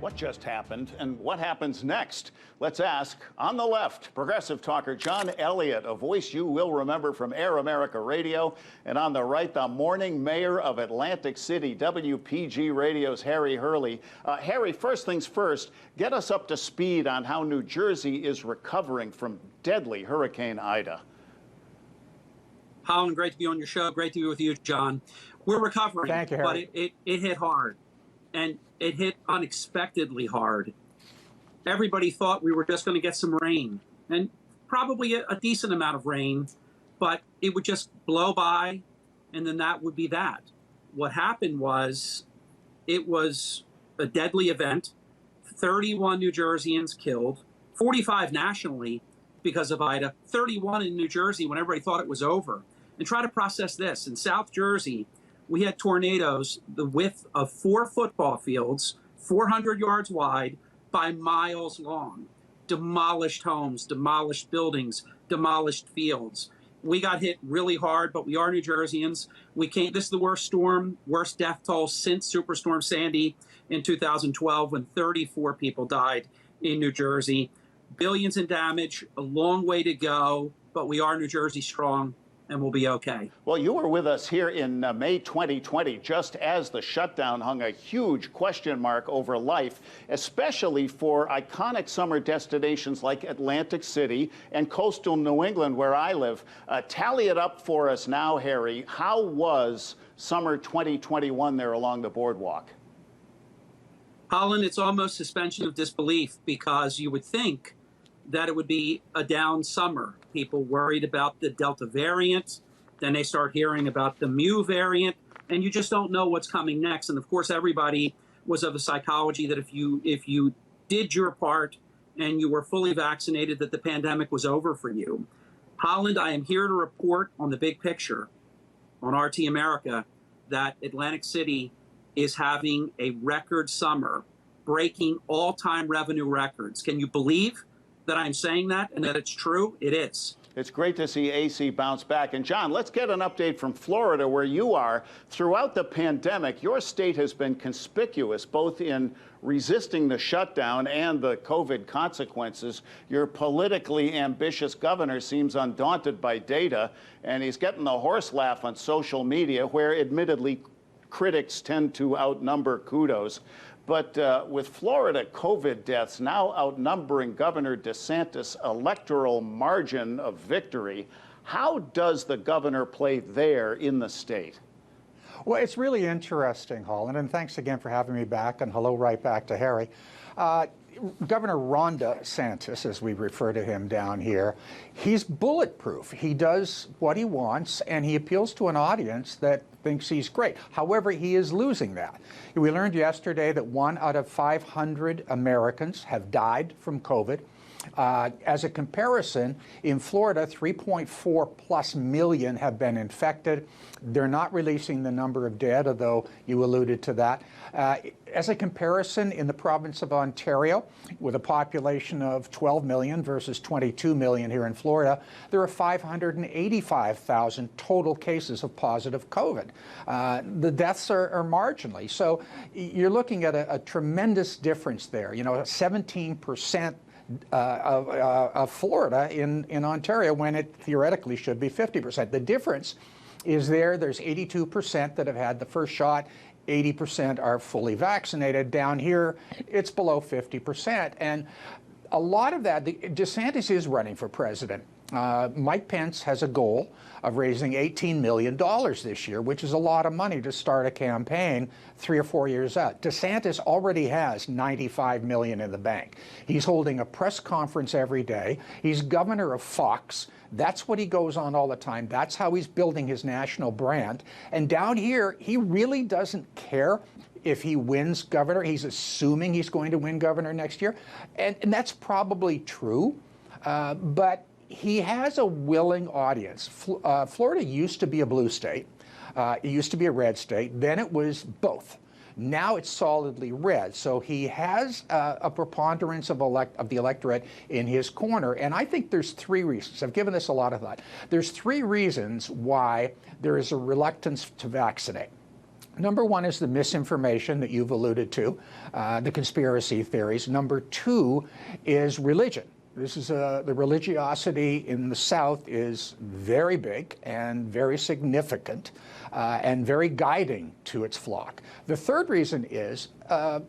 What just happened and what happens next? Let's ask. On the left, progressive talker Jon Elliott, a voice you will remember from Air America Radio. And on the right, the morning mayor of Atlantic City, WPG Radio's Harry Hurley. Harry, first things first, get us up to speed on how New Jersey is recovering from deadly Hurricane Ida. Holland, great to be on your show. Great to be with you, John. We're recovering, Thank you, Harry. But it hit hard. And it hit unexpectedly hard. Everybody thought we were just going to get some rain, and probably a decent amount of rain, but it would just blow by, and then that would be that. What happened was, it was a deadly event. 31 New Jerseyans killed, 45 nationally because of Ida, 31 in New Jersey when everybody thought it was over. And try to process this. In South Jersey, we had tornadoes the width of 4 football fields, 400 yards wide, by miles long. Demolished homes, demolished buildings, demolished fields. We got hit really hard, but we are New Jerseyans. This is the worst storm, worst death toll since Superstorm Sandy in 2012, when 34 people died in New Jersey. Billions in damage, a long way to go, but we are New Jersey strong, and we'll be okay. Well, you were with us here in May 2020, just as the shutdown hung a huge question mark over life, especially for iconic summer destinations like Atlantic City and coastal New England, where I live. Tally it up for us now, Harry. How was summer 2021 there along the boardwalk? Holland, it's almost suspension of disbelief, because you would think that it would be a down summer. People worried about the Delta variant, then they start hearing about the Mu variant, and you just don't know what's coming next. And of course, everybody was of the psychology that if you did your part and you were fully vaccinated, that the pandemic was over for you. Holland, I am here to report on the big picture on RT America that Atlantic City is having a record summer, breaking all-time revenue records. Can you believe that I'm saying that and that it's true? It is. It's great to see AC bounce back. And John, let's get an update from Florida, where you are. Throughout the pandemic, your state has been conspicuous both in resisting the shutdown and the COVID consequences. Your politically ambitious governor seems undaunted by data, and he's getting the horse laugh on social media, where admittedly critics tend to outnumber kudos. But with Florida COVID deaths now outnumbering Governor DeSantis' electoral margin of victory, how does the governor play there in the state? Well, it's really interesting, Holland, and thanks again for having me back, and hello right back to Harry. Governor Ron DeSantis, as we refer to him down here, he's bulletproof. He does what he wants, and he appeals to an audience that thinks he's great. However, he is losing that. We learned yesterday that 1 out of 500 Americans have died from COVID. As a comparison, in Florida, 3.4+ million have been infected. They're not releasing the number of dead, although you alluded to that. As a comparison, in the province of Ontario, with a population of 12 million versus 22 million here in Florida, there are 585,000 total cases of positive COVID. The deaths are marginally. So you're looking at a tremendous difference there. You know, 17% of Florida in Ontario, when it theoretically should be 50%. The difference is there's 82% that have had the first shot, 80% are fully vaccinated. Down here, it's below 50%. And a lot of that, DeSantis is running for president. Mike Pence has a goal of raising $18 million this year, which is a lot of money to start a campaign 3 or 4 years out. DeSantis already has $95 million in the bank. He's holding a press conference every day. He's governor of Fox. That's what he goes on all the time. That's how he's building his national brand. And down here, he really doesn't care if he wins governor. He's assuming he's going to win governor next year. And that's probably true. But he has a willing audience. Florida used to be a blue state. It used to be a red state. Then it was both. Now it's solidly red. So he has a preponderance of the electorate in his corner. And I think there's 3 reasons. I've given this a lot of thought. There's 3 reasons why there is a reluctance to vaccinate. Number one is the misinformation that you've alluded to, the conspiracy theories. Number two is religion. This is the religiosity in the South is very big and very significant and very guiding to its flock. The third reason is a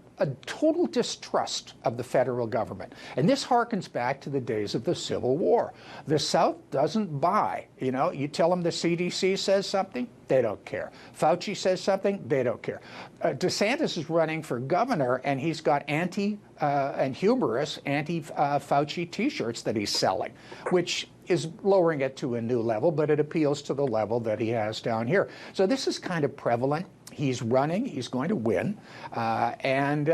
total distrust of the federal government. And this harkens back to the days of the Civil War. The South doesn't buy. You know, you tell them the CDC says something, they don't care. Fauci says something, they don't care. DeSantis is running for governor, and he's got and humorous anti-Fauci T-shirts that he's selling, which is lowering it to a new level, but it appeals to the level that he has down here. So this is kind of prevalent. He's running, he's going to win, and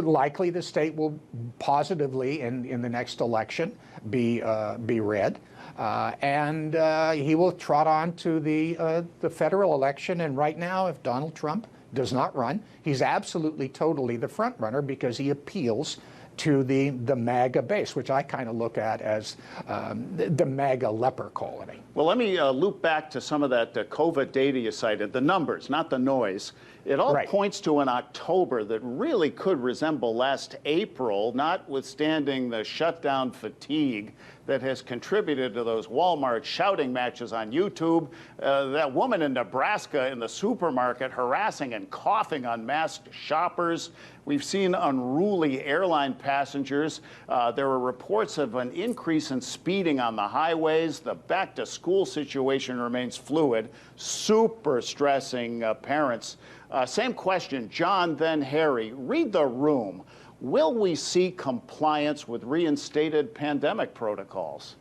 likely the state will positively in the next election be red. And he will trot on to the federal election. And right now, if Donald Trump does not run, he's absolutely, totally the front runner because he appeals to the MAGA base, which I kind of look at as the MAGA leper colony. Well, let me loop back to some of that COVID data you cited, the numbers, not the noise. It all points to an October that really could resemble last April, notwithstanding the shutdown fatigue that has contributed to those Walmart shouting matches on YouTube, that woman in Nebraska in the supermarket harassing and coughing on masked shoppers. We've seen unruly airline passengers. There are reports of an increase in speeding on the highways. The back-to-school situation remains fluid, super stressing parents. Same question, John, then Harry. Read the room. Will we see compliance with reinstated pandemic protocols?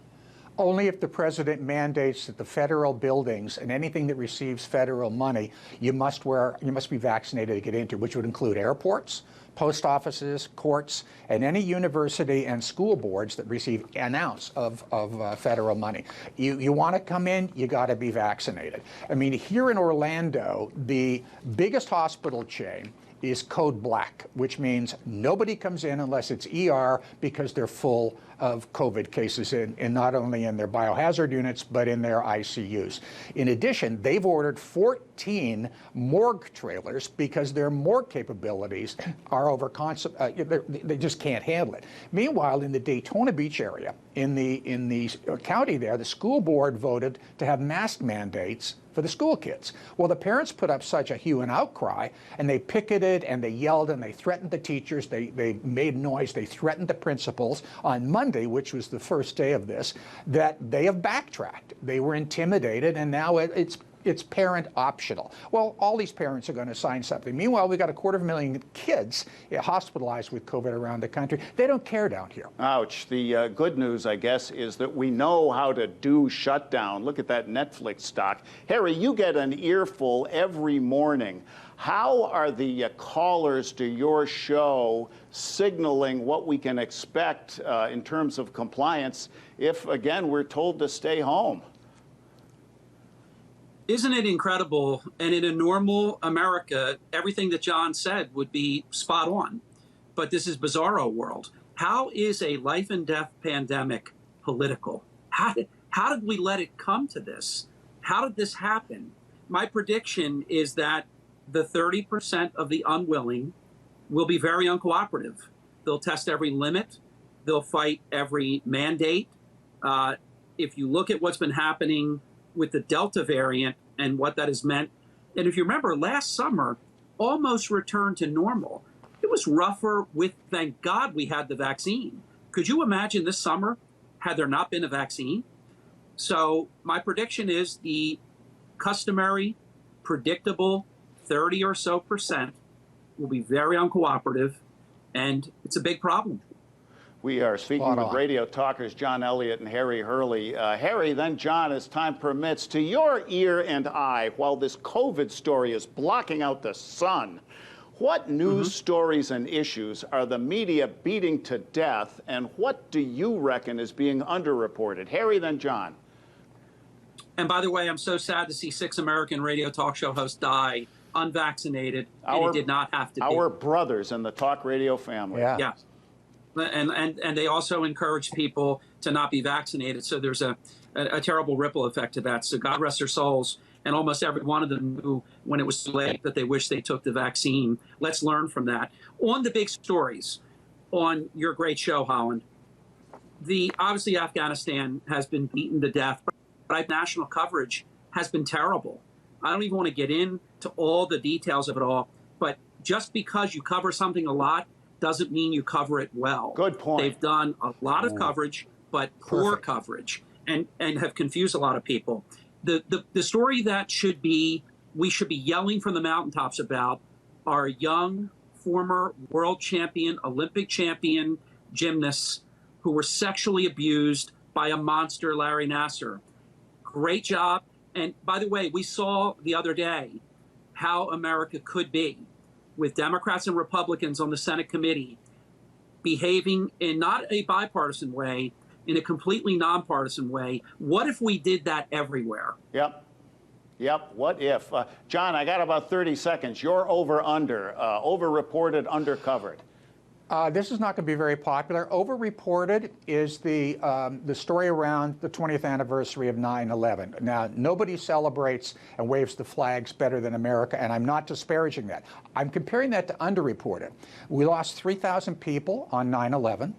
Only if the president mandates that the federal buildings and anything that receives federal money, you must be vaccinated to get into, which would include airports, post offices, courts, and any university and school boards that receive an ounce of federal money. You want to come in, you got to be vaccinated. I mean, here in Orlando, the biggest hospital chain is code black, which means nobody comes in unless it's ER because they're full of COVID cases in not only in their biohazard units, but in their ICUs. In addition, they've ordered 14 morgue trailers because their morgue capabilities are they just can't handle it. Meanwhile, in the Daytona Beach area, in the county there, the school board voted to have mask mandates for the school kids. Well, the parents put up such a hue and outcry, and they picketed and they yelled and they threatened the teachers. They made noise. They threatened the principals on Monday, which was the first day of this, that they have backtracked. They were intimidated, and now it's parent optional. Well, all these parents are going to sign something. Meanwhile, we've got 250,000 kids hospitalized with COVID around the country. They don't care down here. Ouch. The good news, I guess, is that we know how to do shutdown. Look at that Netflix stock. Harry, you get an earful every morning. How are the callers to your show signaling what we can expect in terms of compliance if, again, we're told to stay home? Isn't it incredible? And in a normal America, everything that John said would be spot on. But this is bizarro world. How is a life and death pandemic political? How did we let it come to this? How did this happen? My prediction is that the 30% of the unwilling will be very uncooperative. They'll test every limit. They'll fight every mandate. If you look at what's been happening with the Delta variant and what that has meant. And if you remember, last summer almost returned to normal. It was rougher thank God we had the vaccine. Could you imagine this summer had there not been a vaccine? So my prediction is the customary, predictable 30 or so % will be very uncooperative, and it's a big problem. We are speaking with radio talkers Jon Elliott and Harry Hurley. Harry, then John, as time permits, to your ear and eye, while this COVID story is blocking out the sun, what news stories and issues are the media beating to death, and what do you reckon is being underreported? Harry, then John. And by the way, I'm so sad to see 6 American radio talk show hosts die unvaccinated, and it did not have to be. Our brothers in the talk radio family. Yeah. And they also encourage people to not be vaccinated. So there's a terrible ripple effect to that. So God rest their souls. and almost every one of them knew when it was too late that they wished they took the vaccine. Let's learn from that. On the big stories, on your great show, Holland, obviously Afghanistan has been beaten to death, but national coverage has been terrible. I don't even want to get into all the details of it all, but just because you cover something a lot doesn't mean you cover it well. Good point. They've done a lot of coverage, but poor coverage, and have confused a lot of people. The story that we should be yelling from the mountaintops about are young, former world champion, Olympic champion gymnasts who were sexually abused by a monster, Larry Nassar. Great job. And by the way, we saw the other day how America could be with Democrats and Republicans on the Senate committee behaving in not a bipartisan way, in a completely nonpartisan way. What if we did that everywhere? Yep. What if? John, I got about 30 seconds. You're over-under, over-reported, under-covered. This is not going to be very popular. Over-reported is the story around the 20th anniversary of 9/11. Now, nobody celebrates and waves the flags better than America, and I'm not disparaging that. I'm comparing that to under-reported. We lost 3,000 people on 9/11.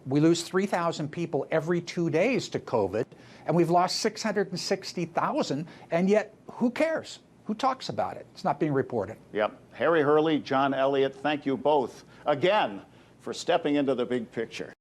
We lose 3,000 people every 2 days to COVID, and we've lost 660,000, and yet who cares? Who talks about it? It's not being reported. Yep. Harry Hurley, Jon Elliott, thank you both again for stepping into the big picture.